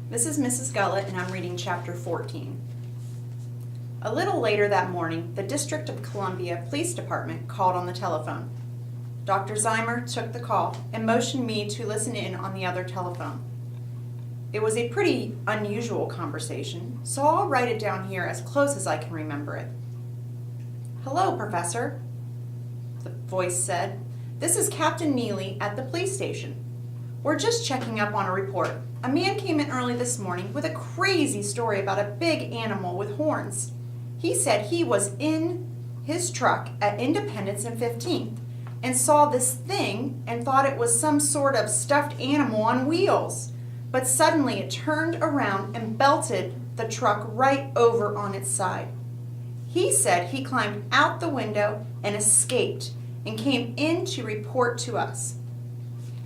This is Mrs. Gullett, and I'm reading Chapter 14. A little later that morning, the District of Columbia Police Department called on the telephone. Dr. Zeimer took the call and motioned me to listen in on the other telephone. It was a pretty unusual conversation, so I'll write it down here as close as I can remember it. "Hello, Professor," the voice said. "This is Captain Neely at the police station. We're just checking up on a report. A man came in early this morning with a crazy story about a big animal with horns. He said he was in his truck at Independence and 15th and saw this thing and thought it was some sort of stuffed animal on wheels. But suddenly it turned around and belted the truck right over on its side. He said he climbed out the window and escaped and came in to report to us.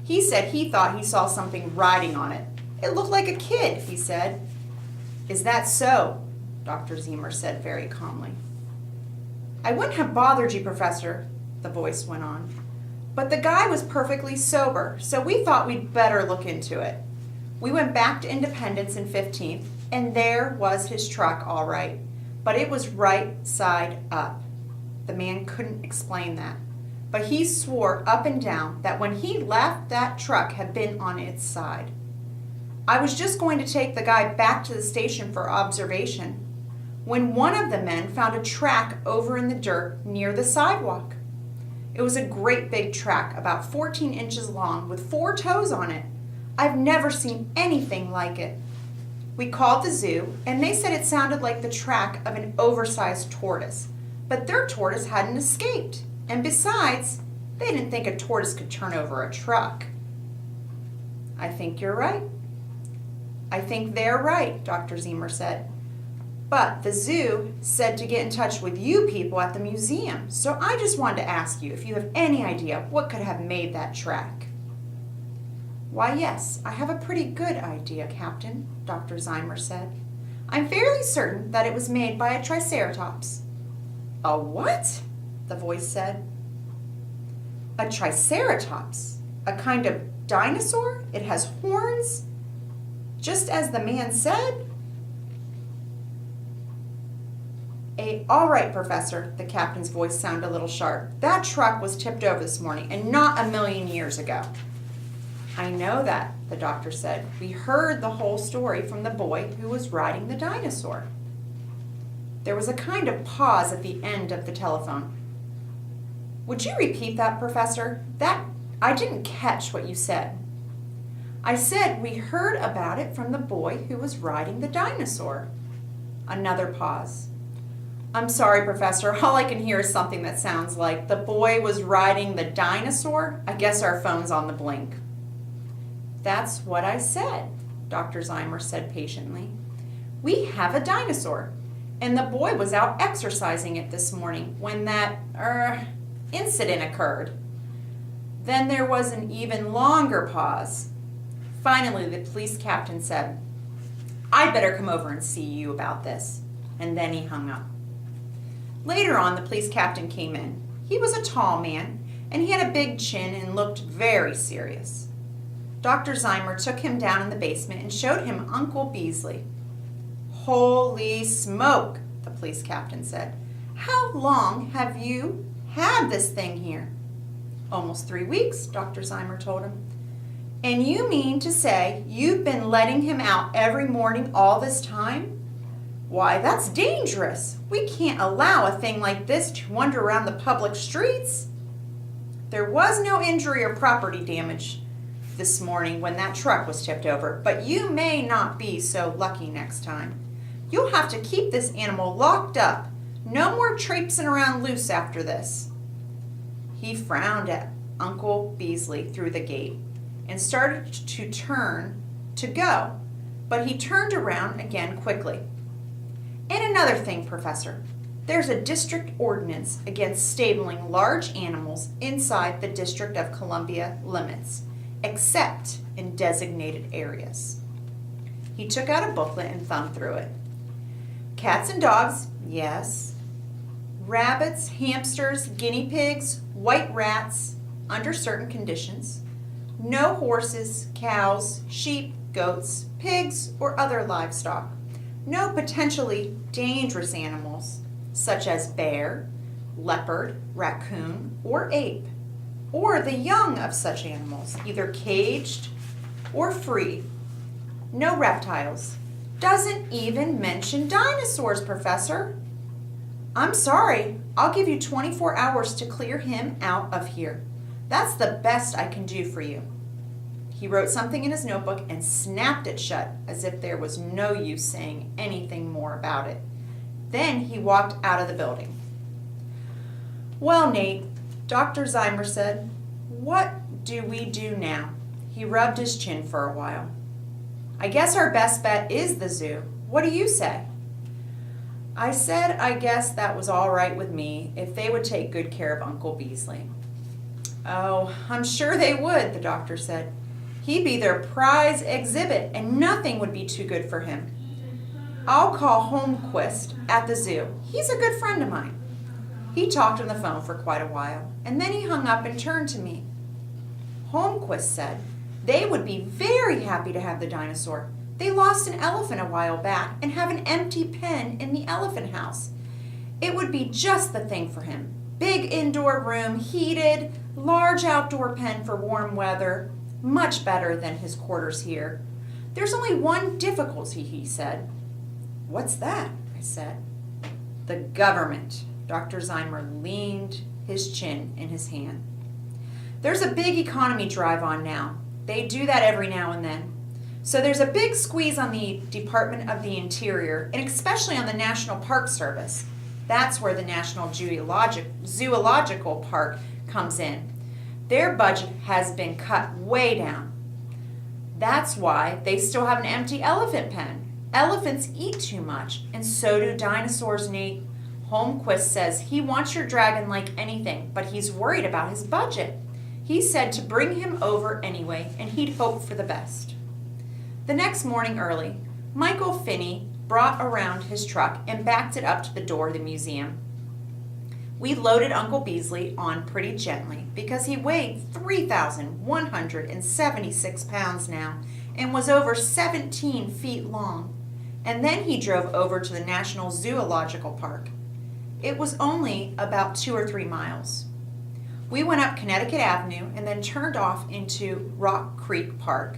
He said he thought he saw something riding on it. It looked like a kid," he said. "Is that so?" Dr. Zeimer said very calmly. "I wouldn't have bothered you, Professor," the voice went on, "but the guy was perfectly sober, so we thought we'd better look into it. We went back to Independence and 15th, and there was his truck all right, but it was right side up." The man couldn't explain that, but he swore up and down that when he left, that truck had been on its side. "I was just going to take the guy back to the station for observation when one of the men found a track over in the dirt near the sidewalk. It was a great big track, about 14 inches long, with 4 toes on it. I've never seen anything like it. We called the zoo, and they said it sounded like the track of an oversized tortoise, but their tortoise hadn't escaped. And besides, they didn't think a tortoise could turn over a truck." "I think you're right." "I think they're right," Dr. Zeimer said. "But the zoo said to get in touch with you people at the museum, so I just wanted to ask you if you have any idea what could have made that track." "Why, yes, I have a pretty good idea, Captain," Dr. Zeimer said. "I'm fairly certain that it was made by a triceratops." "A what?" the voice said. "A triceratops? A kind of dinosaur? It has horns? Just as the man said?" All right, Professor," the captain's voice sounded a little sharp. "That truck was tipped over this morning and not a million years ago." "I know that," the doctor said. "We heard the whole story from the boy who was riding the dinosaur." There was a kind of pause at the end of the telephone. "Would you repeat that, Professor? I didn't catch what you said." "I said we heard about it from the boy who was riding the dinosaur." Another pause. "I'm sorry, Professor. All I can hear is something that sounds like the boy was riding the dinosaur. I guess our phone's on the blink." "That's what I said," Dr. Zeimer said patiently. "We have a dinosaur, and the boy was out exercising it this morning when that incident occurred." Then there was an even longer pause. Finally, the police captain said, "I'd better come over and see you about this," and then he hung up. Later on, the police captain came in. He was a tall man, and he had a big chin and looked very serious. Dr. Zeimer took him down in the basement and showed him Uncle Beasley. "Holy smoke," the police captain said. "How long have you had this thing here?" "Almost 3 weeks," Dr. Zeimer told him. "And you mean to say you've been letting him out every morning all this time? Why, that's dangerous. We can't allow a thing like this to wander around the public streets." "There was no injury or property damage this morning when that truck was tipped over, but you may not be so lucky next time. You'll have to keep this animal locked up. No more traipsing around loose after this." He frowned at Uncle Beasley through the gate and started to turn to go, but he turned around again quickly. "And another thing, Professor, there's a district ordinance against stabling large animals inside the District of Columbia limits, except in designated areas." He took out a booklet and thumbed through it. "Cats and dogs, yes. Rabbits, hamsters, guinea pigs, white rats, under certain conditions. No horses, cows, sheep, goats, pigs, or other livestock. No potentially dangerous animals, such as bear, leopard, raccoon, or ape, or the young of such animals, either caged or free. No reptiles. Doesn't even mention dinosaurs, Professor. I'm sorry, I'll give you 24 hours to clear him out of here. That's the best I can do for you. He wrote something in his notebook and snapped it shut as if there was no use saying anything more about it. Then he walked out of the building. Well, Nate, Dr. Zymer said, what do we do now? He rubbed his chin for a while. I guess our best bet is the zoo. What do you say? I said I guess that was all right with me if they would take good care of Uncle Beasley. Oh, I'm sure they would, the doctor said. He'd be their prize exhibit and nothing would be too good for him. I'll call Holmquist at the zoo. He's a good friend of mine. He talked on the phone for quite a while and then he hung up and turned to me. Holmquist said they would be very happy to have the dinosaur. They lost an elephant a while back and have an empty pen in the elephant house. It would be just the thing for him. Big indoor room, heated, large outdoor pen for warm weather. Much better than his quarters here. There's only one difficulty, he said. What's that? I said. The government. Dr. Zymer leaned his chin in his hand. There's a big economy drive on now. They do that every now and then. So there's a big squeeze on the Department of the Interior, and especially on the National Park Service. That's where the National Zoological Park comes in. Their budget has been cut way down. That's why they still have an empty elephant pen. Elephants eat too much, and so do dinosaurs, Nate. Holmquist says he wants your dragon like anything, but he's worried about his budget. He said to bring him over anyway, and he'd hope for the best. The next morning early, Michael Finney brought around his truck and backed it up to the door of the museum. We loaded Uncle Beasley on pretty gently because he weighed 3,176 pounds now and was over 17 feet long. And then he drove over to the National Zoological Park. It was only about 2 or 3 miles. We went up Connecticut Avenue and then turned off into Rock Creek Park.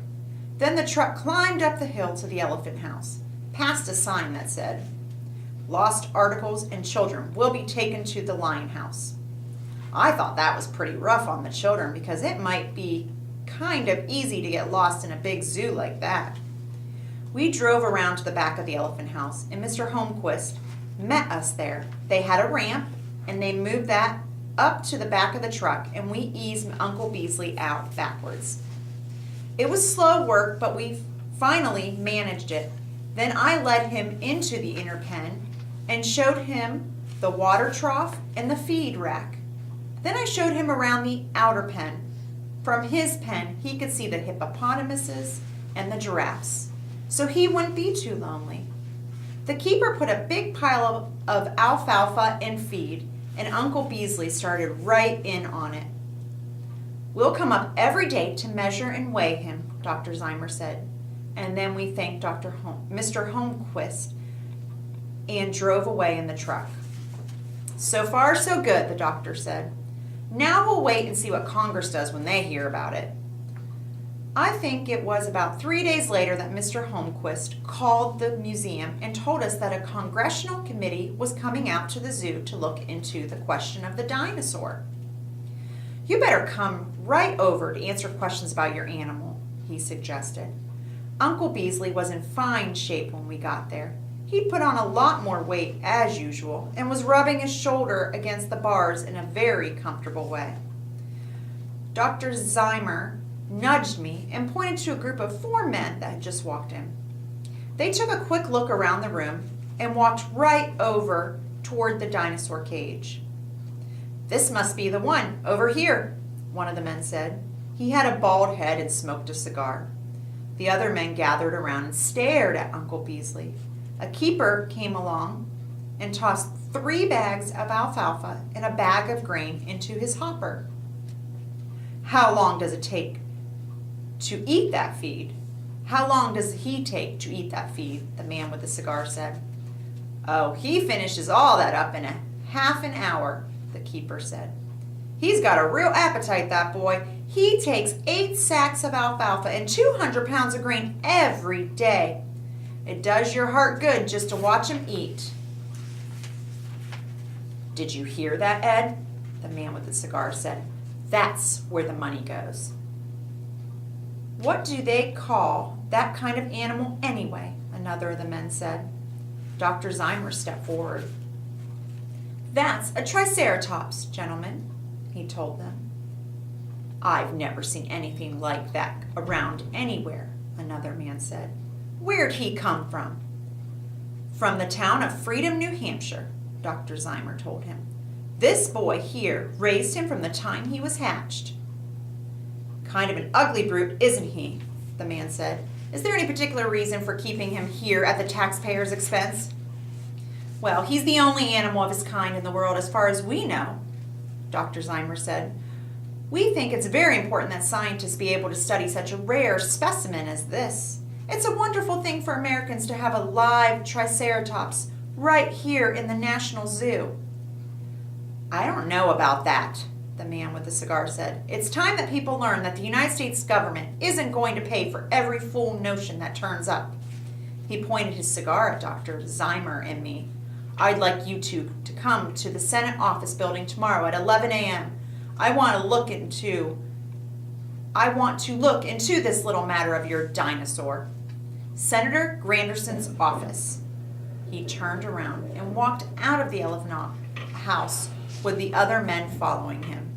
Then the truck climbed up the hill to the elephant house, past a sign that said, Lost articles and children will be taken to the lion house. I thought that was pretty rough on the children because it might be kind of easy to get lost in a big zoo like that. We drove around to the back of the elephant house and Mr. Holmquist met us there. They had a ramp and they moved that up to the back of the truck and we eased Uncle Beasley out backwards. It was slow work, but we finally managed it. Then I led him into the inner pen and showed him the water trough and the feed rack. Then I showed him around the outer pen. From his pen, he could see the hippopotamuses and the giraffes, so he wouldn't be too lonely. The keeper put a big pile of alfalfa and feed, and Uncle Beasley started right in on it. We'll come up every day to measure and weigh him, Dr. Zymer said. And then we thanked Mr. Holmquist and drove away in the truck. So far, so good, the doctor said. Now we'll wait and see what Congress does when they hear about it. I think it was about 3 days later that Mr. Holmquist called the museum and told us that a congressional committee was coming out to the zoo to look into the question of the dinosaur. You better come right over to answer questions about your animal, he suggested. Uncle Beasley was in fine shape when we got there. He'd put on a lot more weight, as usual, and was rubbing his shoulder against the bars in a very comfortable way. Dr. Zymer nudged me and pointed to a group of 4 men that had just walked in. They took a quick look around the room and walked right over toward the dinosaur cage. This must be the one, over here, one of the men said. He had a bald head and smoked a cigar. The other men gathered around and stared at Uncle Beasley. A keeper came along and tossed 3 bags of alfalfa and a bag of grain into his hopper. How long does it take To eat that feed? How long does he take to eat that feed? The man with the cigar said. Oh, he finishes all that up in a half an hour, the keeper said. He's got a real appetite, that boy. He takes 8 sacks of alfalfa and 200 pounds of grain every day. It does your heart good just to watch him eat. Did you hear that, Ed? The man with the cigar said. That's where the money goes. What do they call that kind of animal anyway? Another of the men said. Dr. Zymer stepped forward. That's a triceratops, gentlemen, he told them. I've never seen anything like that around anywhere, another man said. Where'd he come from? From the town of Freedom, New Hampshire, Dr. Zymer told him. This boy here raised him from the time he was hatched. Kind of an ugly brute, isn't he? The man said. Is there any particular reason for keeping him here at the taxpayer's expense? Well, he's the only animal of his kind in the world as far as we know, Dr. Zymer said. We think it's very important that scientists be able to study such a rare specimen as this. It's a wonderful thing for Americans to have a live triceratops right here in the National Zoo. I don't know about that, the man with the cigar said. It's time that people learn that the United States government isn't going to pay for every fool notion that turns up. He pointed his cigar at Dr. Zymer and me. I'd like you two to come to the Senate office building tomorrow at 11 a.m. I want to look into this little matter of your dinosaur. Senator Granderson's office. He turned around and walked out of the elephant house with the other men following him.